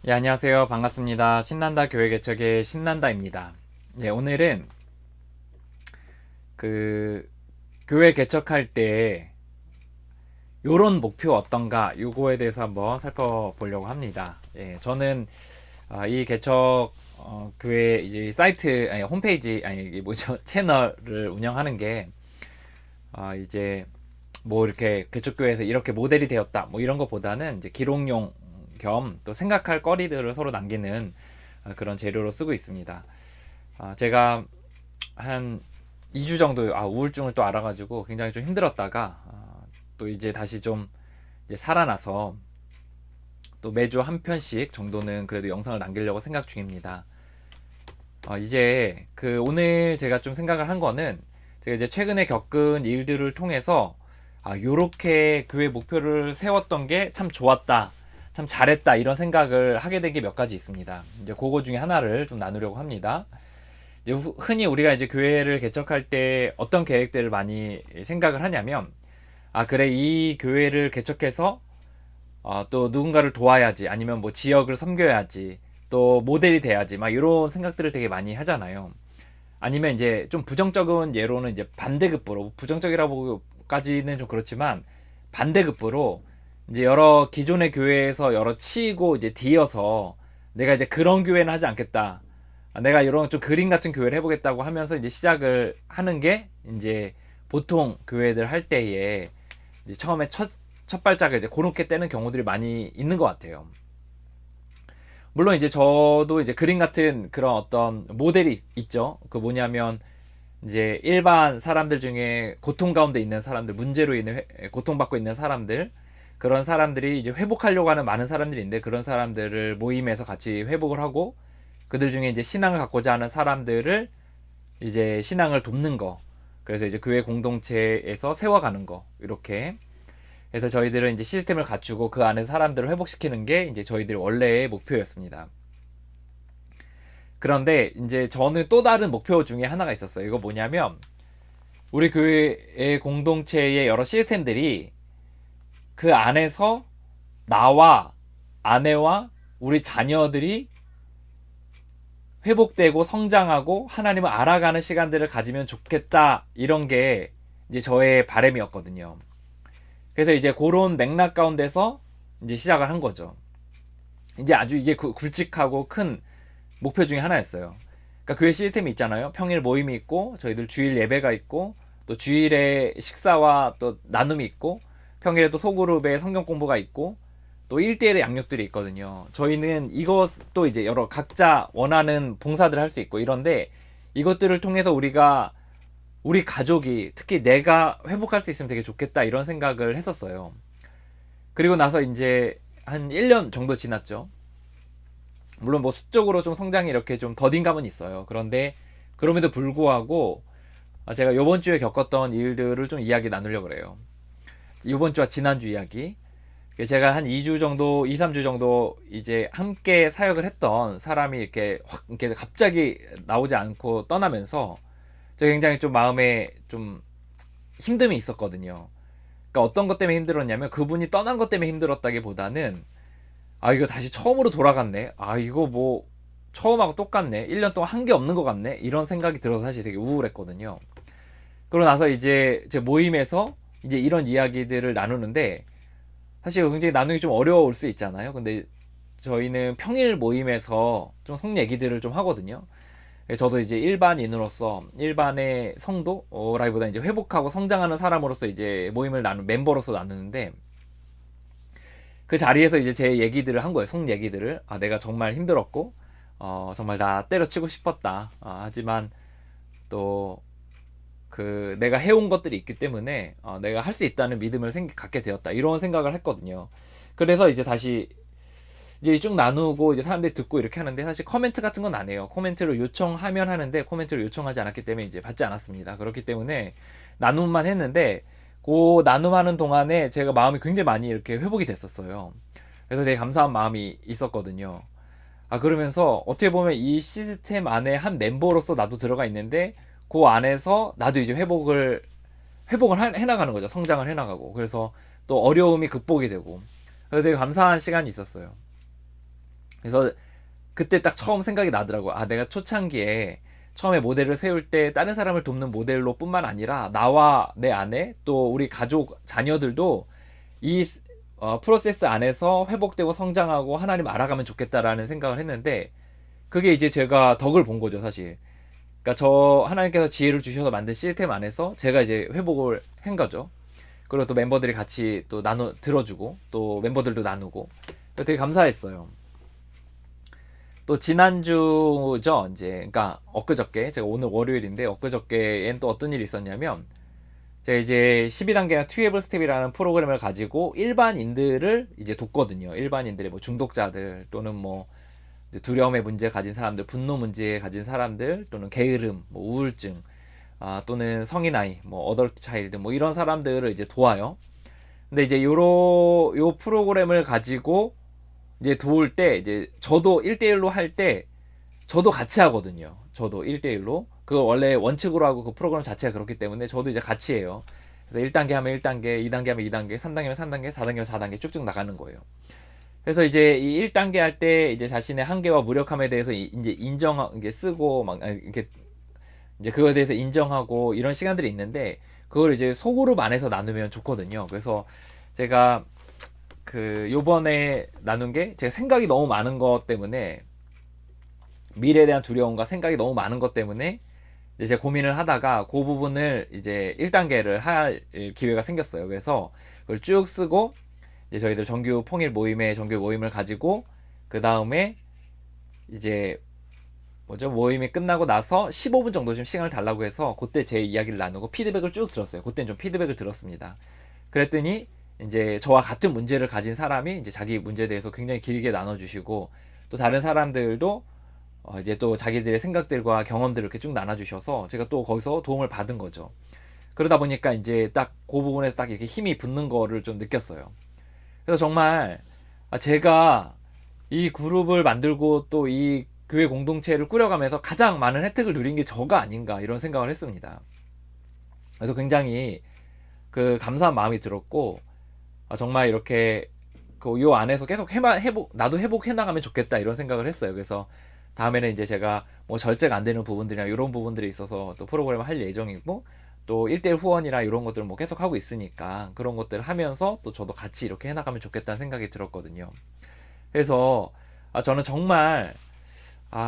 예, 안녕하세요. 반갑습니다. 신난다 교회 개척의 신난다입니다. 예, 오늘은 그 교회 개척할 때 요런 목표 어떤가 요거에 대해서 한번 살펴보려고 합니다. 예, 저는 이 개척 교회 이제 사이트 아니 홈페이지 아니 이게 뭐죠 채널을 운영하는 게 이제 뭐 이렇게 개척교회에서 이렇게 모델이 되었다 뭐 이런 것보다는 이제 기록용 겸 또 생각할 거리들을 서로 남기는 그런 재료로 쓰고 있습니다. 제가 한 2주 정도 우울증을 또 알아가지고 굉장히 좀 힘들었다가 또 이제 다시 좀 이제 살아나서 또 매주 한 편씩 정도는 그래도 영상을 남기려고 생각 중입니다. 이제 그 오늘 제가 좀 생각을 한 거는 제가 이제 최근에 겪은 일들을 통해서 요렇게 교회 목표를 세웠던 게 참 좋았다. 참 잘했다. 이런 생각을 하게 된 게 몇 가지 있습니다. 이제 그거 중에 하나를 좀 나누려고 합니다. 이제 흔히 우리가 이제 교회를 개척할 때 어떤 계획들을 많이 생각을 하냐면, 그래, 이 교회를 개척해서 또 누군가를 도와야지, 아니면 뭐 지역을 섬겨야지, 또 모델이 돼야지, 막 이런 생각들을 되게 많이 하잖아요. 아니면 이제 좀 부정적인 예로는 이제 반대급부로, 부정적이라고까지는 좀 그렇지만 반대급부로 이제 여러 기존의 교회에서 여러 치이고 이제 뒤어서 내가 이제 그런 교회는 하지 않겠다. 내가 이런 좀 그림 같은 교회를 해보겠다고 하면서 이제 시작을 하는 게 이제 보통 교회들 할 때에 이제 처음에 첫 발짝을 이제 그렇게 떼는 경우들이 많이 있는 것 같아요. 물론 이제 저도 이제 그림 같은 그런 어떤 모델이 있죠. 그 뭐냐면 이제 일반 사람들 중에 고통 가운데 있는 사람들, 문제로 인해 고통받고 있는 사람들, 그런 사람들이 이제 회복하려고 하는 많은 사람들이 있는데 그런 사람들을 모임에서 같이 회복을 하고 그들 중에 이제 신앙을 갖고자 하는 사람들을 이제 신앙을 돕는 거. 그래서 이제 교회 공동체에서 세워가는 거. 이렇게. 그래서 저희들은 이제 시스템을 갖추고 그 안에 사람들을 회복시키는 게 이제 저희들 원래의 목표였습니다. 그런데 이제 저는 또 다른 목표 중에 하나가 있었어요. 이거 뭐냐면 우리 교회의 공동체의 여러 시스템들이 그 안에서 나와 아내와 우리 자녀들이 회복되고 성장하고 하나님을 알아가는 시간들을 가지면 좋겠다. 이런 게 이제 저의 바람이었거든요. 그래서 이제 그런 맥락 가운데서 이제 시작을 한 거죠. 이제 아주 이게 굵직하고 큰 목표 중에 하나였어요. 그러니까 교회 시스템이 있잖아요. 평일 모임이 있고 저희들 주일 예배가 있고 또 주일에 식사와 또 나눔이 있고 평일에 또 소그룹에 성경 공부가 있고 또 1대1의 양육들이 있거든요. 저희는 이것도 이제 여러 각자 원하는 봉사들을 할 수 있고 이런데 이것들을 통해서 우리가 우리 가족이 특히 내가 회복할 수 있으면 되게 좋겠다 이런 생각을 했었어요. 그리고 나서 이제 한 1년 정도 지났죠. 물론 뭐 수적으로 좀 성장이 이렇게 좀 더딘 감은 있어요. 그런데 그럼에도 불구하고 제가 이번 주에 겪었던 일들을 좀 이야기 나누려고 그래요. 이번 주와 지난주 이야기. 제가 한 2주 정도, 2, 3주 정도 이제 함께 사역을 했던 사람이 이렇게 확 이렇게 갑자기 나오지 않고 떠나면서 저 굉장히 좀 마음에 좀 힘듦이 있었거든요. 그러니까 어떤 것 때문에 힘들었냐면 그분이 떠난 것 때문에 힘들었다기보다는 이거 다시 처음으로 돌아갔네. 이거 뭐 처음하고 똑같네. 1년 동안 한 게 없는 것 같네. 이런 생각이 들어서 사실 되게 우울했거든요. 그러고 나서 이제 제 모임에서 이제 이런 이야기들을 나누는데 사실 굉장히 나누기 좀 어려울 수 있잖아요. 근데 저희는 평일 모임에서 좀 성 얘기들을 좀 하거든요. 저도 이제 일반인으로서 일반의 성도라기보다 이제 회복하고 성장하는 사람으로서 이제 모임을 나누 멤버로서 나누는데 그 자리에서 이제 제 얘기들을 한 거예요. 성 얘기들을. 내가 정말 힘들었고 정말 나 때려치고 싶었다. 하지만 또 그 내가 해온 것들이 있기 때문에 내가 할 수 있다는 믿음을 갖게 되었다. 이런 생각을 했거든요. 그래서 이제 다시 이제 쭉 나누고 이제 사람들이 듣고 이렇게 하는데 사실 코멘트 같은 건 안 해요. 코멘트를 요청하면 하는데 코멘트를 요청하지 않았기 때문에 이제 받지 않았습니다. 그렇기 때문에 나눔만 했는데 그 나눔하는 동안에 제가 마음이 굉장히 많이 이렇게 회복이 됐었어요. 그래서 되게 감사한 마음이 있었거든요. 그러면서 어떻게 보면 이 시스템 안에 한 멤버로서 나도 들어가 있는데 그 안에서 나도 이제 회복을 해나가는 거죠. 성장을 해나가고. 그래서 또 어려움이 극복이 되고. 그래서 되게 감사한 시간이 있었어요. 그래서 그때 딱 처음 생각이 나더라고. 아, 내가 초창기에 처음에 모델을 세울 때 다른 사람을 돕는 모델로 뿐만 아니라 나와 내 아내 또 우리 가족 자녀들도 이 프로세스 안에서 회복되고 성장하고 하나님 알아가면 좋겠다라는 생각을 했는데, 그게 이제 제가 덕을 본 거죠, 사실. 그러니까 저 하나님께서 지혜를 주셔서 만든 시스템 안에서 제가 이제 회복을 한 거죠. 그리고 또 멤버들이 같이 또 나눠 들어주고 또 멤버들도 나누고 되게 감사했어요. 또 지난주죠, 이제. 그러니까 엊그저께, 제가 오늘 월요일인데 엊그저께엔 또 어떤 일이 있었냐면, 제가 이제 12단계나 트위에블 스텝이라는 프로그램을 가지고 일반인들을 이제 돕거든요. 일반인들의 뭐 중독자들 또는 뭐 두려움의 문제 가진 사람들, 분노 문제 가진 사람들, 또는 게으름, 뭐 우울증, 또는 성인 아이, 뭐 어덜트 차일드, 뭐 이런 사람들을 이제 도와요. 근데 이제 요 프로그램을 가지고 이제 도울 때, 이제 저도 1대1로 할 때 저도 같이 하거든요. 저도 1대1로. 그거 원래 원칙으로 하고 그 프로그램 자체가 그렇기 때문에 저도 이제 같이 해요. 그래서 1단계 하면 1단계, 2단계 하면 2단계, 3단계 하면 3단계, 4단계 하면 4단계 쭉쭉 나가는 거예요. 그래서 이제 이 1단계 할 때 이제 자신의 한계와 무력함에 대해서 이제 이게 쓰고 막 이렇게 이제 그거에 대해서 인정하고 이런 시간들이 있는데, 그걸 이제 소그룹 안에서 나누면 좋거든요. 그래서 제가 그 요번에 나눈 게, 제가 생각이 너무 많은 것 때문에, 미래에 대한 두려움과 생각이 너무 많은 것 때문에 이제 제가 고민을 하다가 그 부분을 이제 1단계를 할 기회가 생겼어요. 그래서 그걸 쭉 쓰고 이제 저희들 정규 통일 모임의 정규 모임을 가지고, 그 다음에 이제 뭐죠, 모임이 끝나고 나서 15분 정도 좀 시간을 달라고 해서 그때 제 이야기를 나누고 피드백을 쭉 들었어요. 그때는 좀 피드백을 들었습니다. 그랬더니 이제 저와 같은 문제를 가진 사람이 이제 자기 문제에 대해서 굉장히 길게 나눠주시고, 또 다른 사람들도 이제 또 자기들의 생각들과 경험들을 이렇게 쭉 나눠주셔서 제가 또 거기서 도움을 받은 거죠. 그러다 보니까 이제 딱 그 부분에서 딱 이렇게 힘이 붙는 거를 좀 느꼈어요. 그래서 정말 제가 이 그룹을 만들고 또 이 교회 공동체를 꾸려가면서 가장 많은 혜택을 누린 게 저가 아닌가, 이런 생각을 했습니다. 그래서 굉장히 그 감사한 마음이 들었고, 정말 이렇게 그 요 안에서 계속 나도 회복해 나가면 좋겠다, 이런 생각을 했어요. 그래서 다음에는 이제 제가 뭐 절제가 안 되는 부분들이나 이런 부분들이 있어서 또 프로그램을 할 예정이고, 또 1대1 후원이나 이런 것들을 뭐 계속 하고 있으니까 그런 것들을 하면서 또 저도 같이 이렇게 해나가면 좋겠다는 생각이 들었거든요. 그래서 저는 정말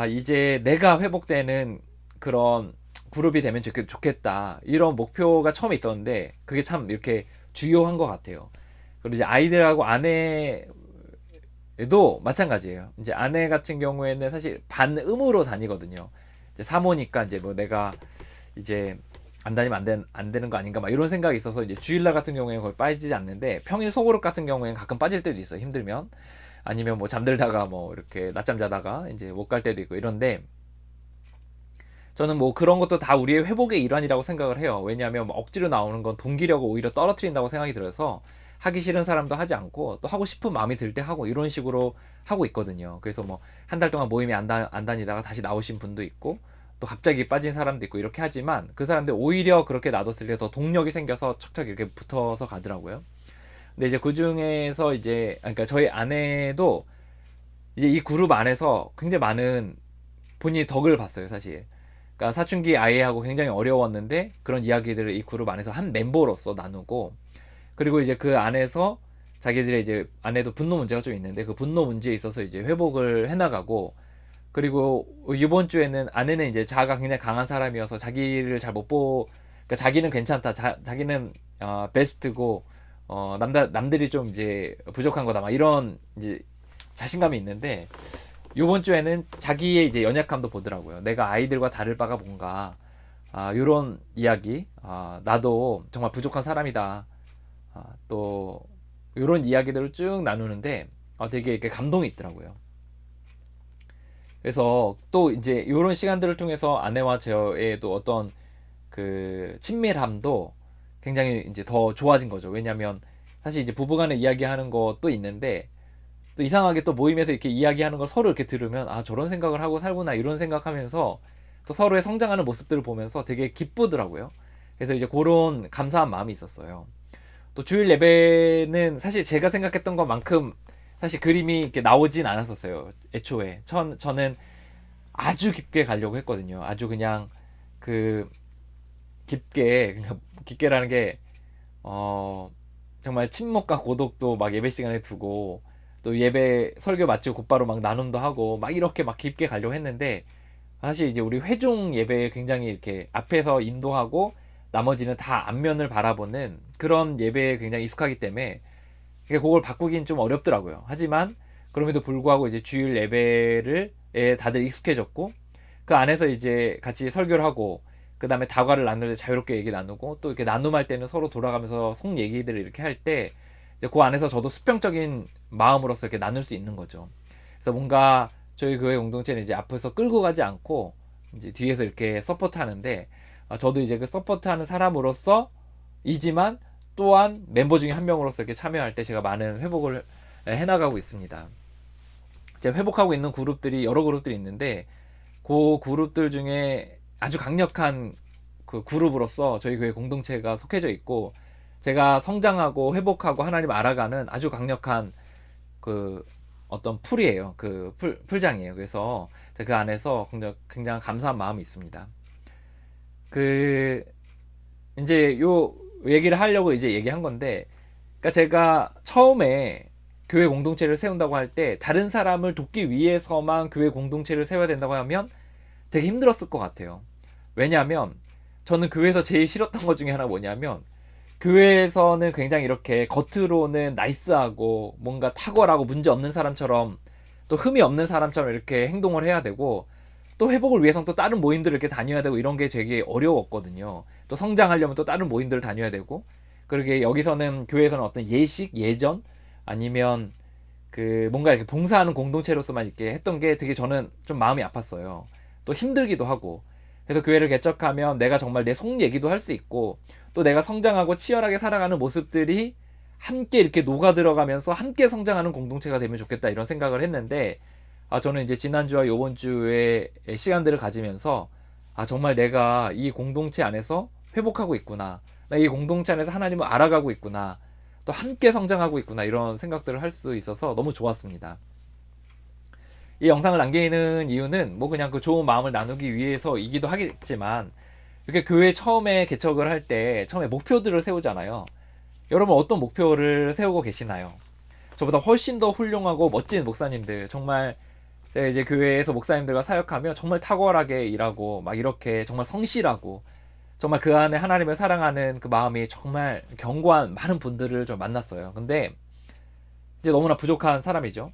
이제 내가 회복되는 그런 그룹이 되면 좋겠다, 이런 목표가 처음에 있었는데 그게 참 이렇게 주요한 것 같아요. 그리고 이제 아이들하고 아내도 마찬가지예요. 이제 아내 같은 경우에는 사실 반음으로 다니거든요. 이제 사모니까 이제 뭐 내가 이제 안 다니면 안 되는 거 아닌가 막 이런 생각이 있어서 이제 주일날 같은 경우에는 거의 빠지지 않는데, 평일 소그룹 같은 경우에는 가끔 빠질 때도 있어요. 힘들면. 아니면 뭐 잠들다가 뭐 이렇게 낮잠 자다가 이제 못 갈 때도 있고 이런데, 저는 뭐 그런 것도 다 우리의 회복의 일환이라고 생각을 해요. 왜냐하면 뭐 억지로 나오는 건 동기력을 오히려 떨어뜨린다고 생각이 들어서 하기 싫은 사람도 하지 않고, 또 하고 싶은 마음이 들 때 하고, 이런 식으로 하고 있거든요. 그래서 뭐 한 달 동안 모임에 안 다니다가 다시 나오신 분도 있고, 또 갑자기 빠진 사람도 있고, 이렇게 하지만 그 사람들 오히려 그렇게 놔뒀을 때 더 동력이 생겨서 척척 이렇게 붙어서 가더라고요. 근데 이제 그 중에서 이제 그러니까 저희 아내도 이제 이 그룹 안에서 굉장히 많은 본인이 덕을 봤어요, 사실. 그러니까 사춘기 아이하고 굉장히 어려웠는데 그런 이야기들을 이 그룹 안에서 한 멤버로서 나누고, 그리고 이제 그 안에서 자기들의 이제 아내도 분노 문제가 좀 있는데 그 분노 문제에 있어서 이제 회복을 해나가고, 그리고 이번 주에는 아내는 이제 자아가 굉장히 강한 사람이어서 자기를 잘 못 그러니까 자기는 괜찮다, 자기는 베스트고, 남들이 좀 이제 부족한 거다, 막 이런 이제 자신감이 있는데, 이번 주에는 자기의 이제 연약함도 보더라고요. 내가 아이들과 다를 바가 뭔가, 이런 이야기, 나도 정말 부족한 사람이다, 또 이런 이야기들을 쭉 나누는데 되게 이렇게 감동이 있더라고요. 그래서 또 이제 이런 시간들을 통해서 아내와 저의 또 어떤 그 친밀함도 굉장히 이제 더 좋아진 거죠. 왜냐하면 사실 이제 부부간에 이야기하는 것도 있는데, 또 이상하게 또 모임에서 이렇게 이야기하는 걸 서로 이렇게 들으면 저런 생각을 하고 살구나, 이런 생각하면서 또 서로의 성장하는 모습들을 보면서 되게 기쁘더라고요. 그래서 이제 그런 감사한 마음이 있었어요. 또 주일 예배는 사실 제가 생각했던 것만큼 사실 그림이 이렇게 나오진 않았었어요. 애초에 저는 아주 깊게 가려고 했거든요. 아주 그냥 그 깊게, 그러니까 깊게라는 게 어, 정말 침묵과 고독도 막 예배 시간에 두고, 또 예배 설교 마치고 곧바로 막 나눔도 하고 막 이렇게 막 깊게 가려고 했는데, 사실 이제 우리 회중 예배에 굉장히 이렇게 앞에서 인도하고 나머지는 다 앞면을 바라보는 그런 예배에 굉장히 익숙하기 때문에 그걸 바꾸긴 좀 어렵더라고요. 하지만 그럼에도 불구하고 이제 주일 예배를 다들 익숙해졌고, 그 안에서 이제 같이 설교를 하고, 그 다음에 다과를 나눌 때 자유롭게 얘기 나누고, 또 이렇게 나눔할 때는 서로 돌아가면서 속 얘기들을 이렇게 할 때, 이제 그 안에서 저도 수평적인 마음으로서 이렇게 나눌 수 있는 거죠. 그래서 뭔가 저희 교회 공동체는 이제 앞에서 끌고 가지 않고 이제 뒤에서 이렇게 서포트 하는데, 저도 이제 그 서포트 하는 사람으로서 이지만 또한 멤버 중에 한 명으로서 이렇게 참여할 때 제가 많은 회복을 해나가고 있습니다. 제가 회복하고 있는 그룹들이 여러 그룹들이 있는데, 그 그룹들 중에 아주 강력한 그 그룹으로서 저희 교회 공동체가 속해져 있고, 제가 성장하고 회복하고 하나님 알아가는 아주 강력한 그 어떤 풀이에요. 그 풀장이에요. 그래서 제가 그 안에서 굉장히 감사한 마음이 있습니다. 그 이제 요 얘기를 하려고 이제 얘기한 건데, 그러니까 제가 처음에 교회 공동체를 세운다고 할 때 다른 사람을 돕기 위해서만 교회 공동체를 세워야 된다고 하면 되게 힘들었을 것 같아요. 왜냐하면 저는 교회에서 제일 싫었던 것 중에 하나가 뭐냐면, 교회에서는 굉장히 이렇게 겉으로는 나이스하고 뭔가 탁월하고 문제 없는 사람처럼, 또 흠이 없는 사람처럼 이렇게 행동을 해야 되고, 또 회복을 위해서는 또 다른 모임들을 이렇게 다녀야 되고, 이런 게 되게 어려웠거든요. 또 성장하려면 또 다른 모임들을 다녀야 되고, 그러게 여기서는 교회에서는 어떤 예식, 예전, 아니면 그 뭔가 이렇게 봉사하는 공동체로서만 이렇게 했던 게 되게 저는 좀 마음이 아팠어요. 또 힘들기도 하고. 그래서 교회를 개척하면 내가 정말 내 속 얘기도 할 수 있고, 또 내가 성장하고 치열하게 살아가는 모습들이 함께 이렇게 녹아 들어가면서 함께 성장하는 공동체가 되면 좋겠다, 이런 생각을 했는데, 저는 이제 지난주와 요번 주에 시간들을 가지면서, 정말 내가 이 공동체 안에서 회복하고 있구나, 나 이 공동체 안에서 하나님을 알아가고 있구나, 또 함께 성장하고 있구나, 이런 생각들을 할 수 있어서 너무 좋았습니다. 이 영상을 남기는 이유는 뭐 그냥 그 좋은 마음을 나누기 위해서이기도 하겠지만, 이렇게 교회 처음에 개척을 할 때 처음에 목표들을 세우잖아요. 여러분 어떤 목표를 세우고 계시나요? 저보다 훨씬 더 훌륭하고 멋진 목사님들, 정말 제가 이제 교회에서 목사님들과 사역하며 정말 탁월하게 일하고 막 이렇게 정말 성실하고 정말 그 안에 하나님을 사랑하는 그 마음이 정말 견고한 많은 분들을 좀 만났어요. 근데 이제 너무나 부족한 사람이죠.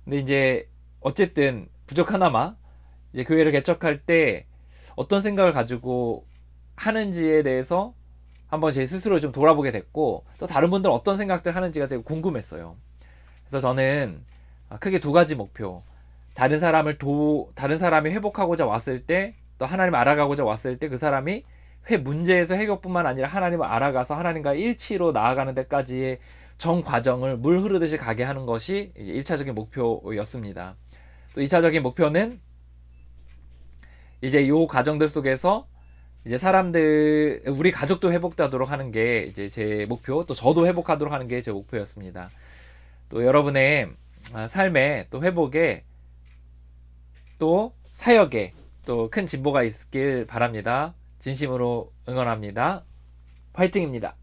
근데 이제 어쨌든 부족하나마 이제 교회를 개척할 때 어떤 생각을 가지고 하는지에 대해서 한번 제 스스로 좀 돌아보게 됐고, 또 다른 분들은 어떤 생각들 하는지가 되게 궁금했어요. 그래서 저는 크게 두 가지 목표. 다른 사람이 회복하고자 왔을 때, 또 하나님을 알아가고자 왔을 때 그 사람이 문제에서 해결뿐만 아니라 하나님을 알아가서 하나님과 일치로 나아가는 데까지의 전 과정을 물 흐르듯이 가게 하는 것이 1차적인 목표였습니다. 또 2차적인 목표는 이제 요 과정들 속에서 이제 우리 가족도 회복되도록 하는 게 이제 제 목표, 또 저도 회복하도록 하는 게 제 목표였습니다. 또 여러분의 삶에 또 회복에 또 사역에 또 큰 진보가 있길 바랍니다. 진심으로 응원합니다. 화이팅입니다.